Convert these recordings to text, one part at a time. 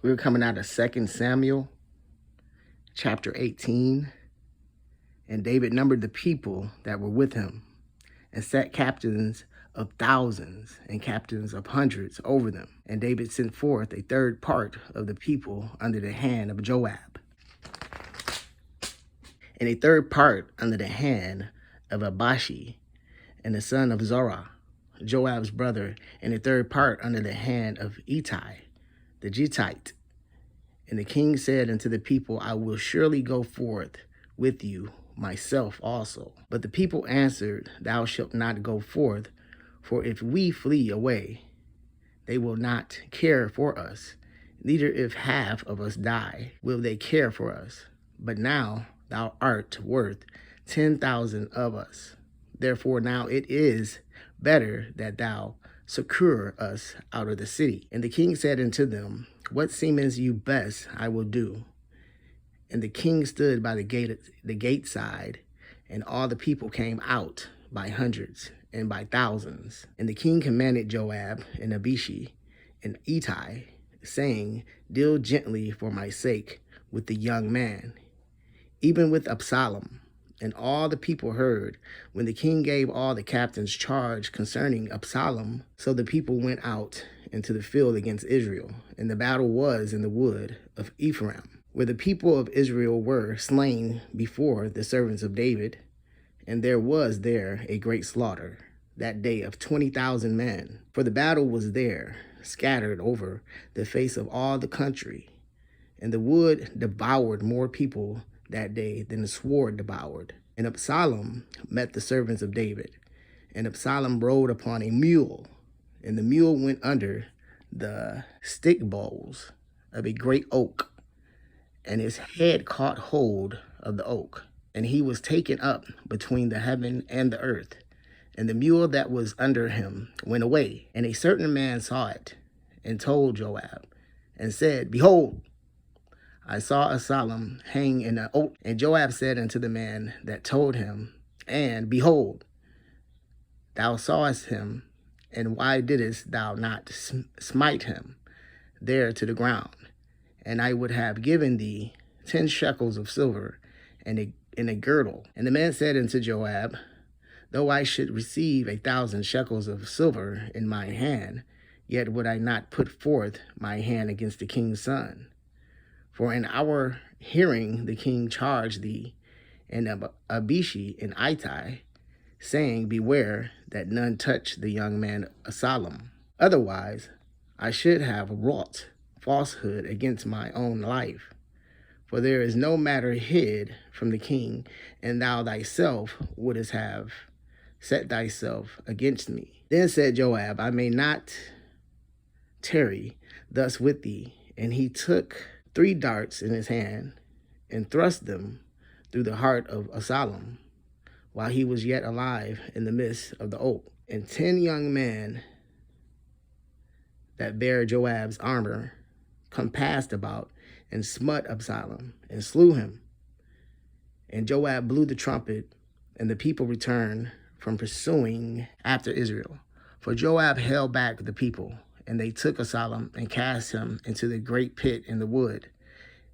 We're coming out of 2 Samuel, chapter 18. And David numbered the people that were with him and set captains of thousands and captains of hundreds over them. And David sent forth a third part of the people under the hand of Joab, and a third part under the hand of Abishai, and the son of Zorah, Joab's brother, and a third part under the hand of Ittai the Gittite. And the king said unto the people, I will surely go forth with you myself also. But the people answered, Thou shalt not go forth, for if we flee away, they will not care for us. Neither if half of us die, will they care for us. But now thou art worth 10,000 of us. Therefore now it is better that thou succor us out of the city. And the king said unto them, What seemeth you best I will do. And the king stood by the gate side, and all the people came out by hundreds and by thousands. And the king commanded Joab and Abishai and Ittai, saying, Deal gently for my sake with the young man, even with Absalom. And all the people heard when the king gave all the captains charge concerning Absalom. So the people went out into the field against Israel, and the battle was in the wood of Ephraim, where the people of Israel were slain before the servants of David. And there was there a great slaughter that day of 20,000 men. For the battle was there scattered over the face of all the country. And the wood devoured more people that day than the sword devoured. And Absalom met the servants of David. And Absalom rode upon a mule, and the mule went under the stick boughs of a great oak, and his head caught hold of the oak, and he was taken up between the heaven and the earth. And the mule that was under him went away. And a certain man saw it, and told Joab, and said, Behold, I saw Absalom hang in an oak. And Joab said unto the man that told him, And behold, thou sawest him, and why didst thou not smite him there to the ground? And I would have given thee 10 shekels of silver and a girdle. And the man said unto Joab, Though I should receive 1,000 shekels of silver in my hand, yet would I not put forth my hand against the king's son. For in our hearing the king charged thee and Abishai and Ittai, saying, Beware that none touch the young man Absalom. Otherwise I should have wrought falsehood against my own life. For there is no matter hid from the king, and thou thyself wouldest have set thyself against me. Then said Joab, I may not tarry thus with thee. And he took 3 darts in his hand, and thrust them through the heart of Absalom, while he was yet alive in the midst of the oak. And 10 young men that bare Joab's armor compassed about, and smote Absalom, and slew him. And Joab blew the trumpet, and the people returned from pursuing after Israel. For Joab held back the people, and they took Absalom and cast him into the great pit in the wood,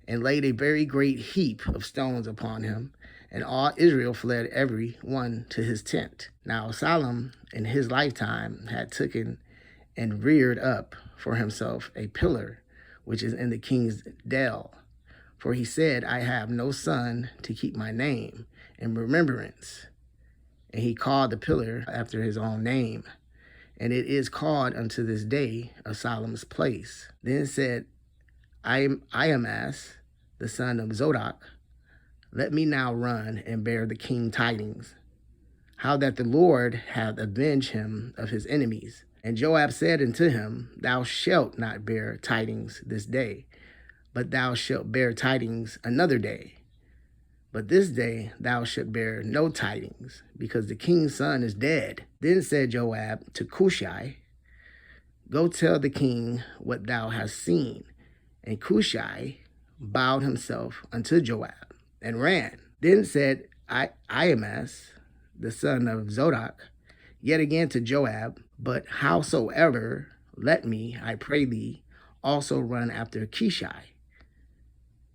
and laid a very great heap of stones upon him. And all Israel fled every one to his tent. Now Absalom in his lifetime had taken and reared up for himself a pillar, which is in the king's dell. For he said, I have no son to keep my name in remembrance. And he called the pillar after his own name. And it is called unto this day Absalom's place. Then said Ahimaaz, the son of Zadok, Let me now run and bear the king tidings, how that the Lord hath avenged him of his enemies. And Joab said unto him, Thou shalt not bear tidings this day, but thou shalt bear tidings another day. But this day thou shalt bear no tidings, because the king's son is dead. Then said Joab to Cushai, Go tell the king what thou hast seen. And Cushai bowed himself unto Joab and ran. Then said Ahimaaz, the son of Zadok, yet again to Joab, But howsoever, let me, I pray thee, also run after Abishai.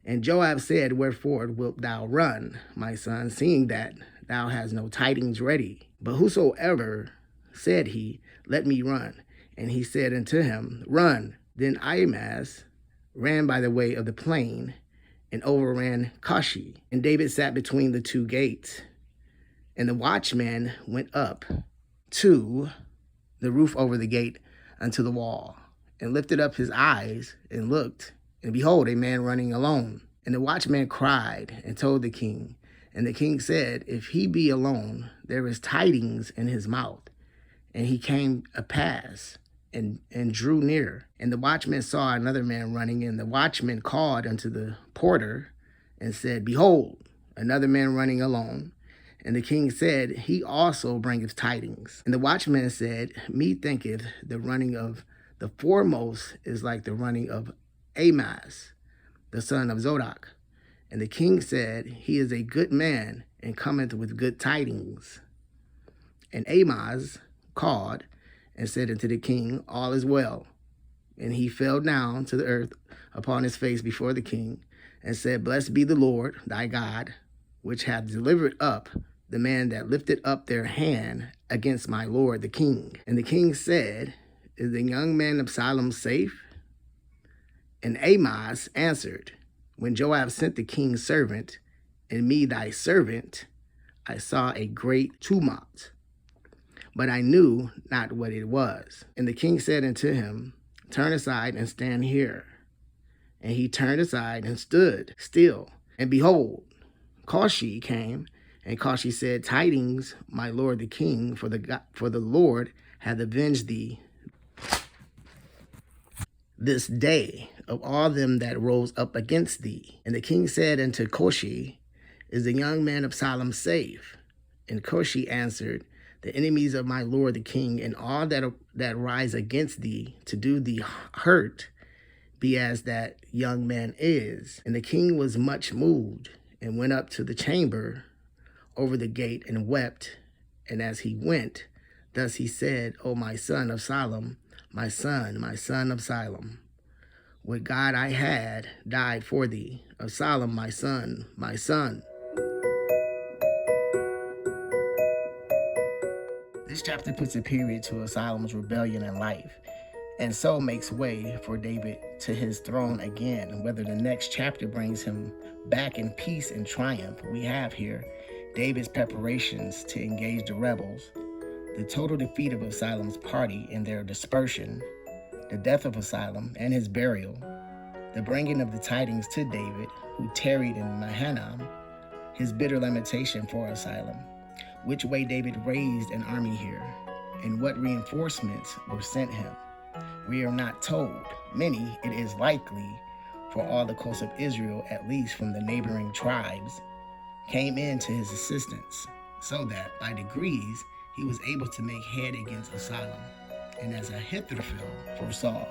And Joab said, Wherefore wilt thou run, my son, seeing that thou hast no tidings ready? But whosoever, said he, let me run. And he said unto him, Run. Then Ahimaaz ran by the way of the plain, and overran Koshi. And David sat between the two gates. And the watchman went up to the roof over the gate unto the wall, and lifted up his eyes, and looked, and behold, a man running alone. And the watchman cried, and told the king. And the king said, If he be alone, there is tidings in his mouth. And he came apass, and drew near. And the watchman saw another man running, and the watchman called unto the porter, and said, Behold, another man running alone. And the king said, He also bringeth tidings. And the watchman said, Methinketh the running of the foremost is like the running of Ahimaaz, the son of Zadok. And the king said, He is a good man, and cometh with good tidings. And Ahimaaz called, and said unto the king, All is well. And he fell down to the earth upon his face before the king, and said, Blessed be the Lord thy God, which hath delivered up the man that lifted up their hand against my lord the king. And the king said, Is the young man Absalom safe? And Ahimaaz answered, When Joab sent the king's servant, and me thy servant, I saw a great tumult, but I knew not what it was. And the king said unto him, Turn aside and stand here. And he turned aside and stood still. And behold, Koshi came, and Koshi said, Tidings, my lord the king, for the Lord hath avenged thee this day of all them that rose up against thee. And the king said unto Koshi, Is the young man Absalom safe? And Koshi answered, The enemies of my lord the king, and all that rise against thee to do thee hurt, be as that young man is. And the king was much moved, and went up to the chamber over the gate, and wept. And as he went, thus he said, O my son Absalom, my son Absalom, would God I had died for thee. Absalom, my son, my son. This chapter puts a period to Absalom's rebellion in life, and so makes way for David to his throne again. Whether the next chapter brings him back in peace and triumph, we have here David's preparations to engage the rebels, the total defeat of Absalom's party and their dispersion, the death of Absalom and his burial, the bringing of the tidings to David, who tarried in Mahanaim, his bitter lamentation for Absalom, which way David raised an army here, and what reinforcements were sent him. We are not told. Many, it is likely, for all the coast of Israel, at least from the neighboring tribes, came in to his assistance, so that by degrees he was able to make head against Absalom, and as Ahithophel foresaw.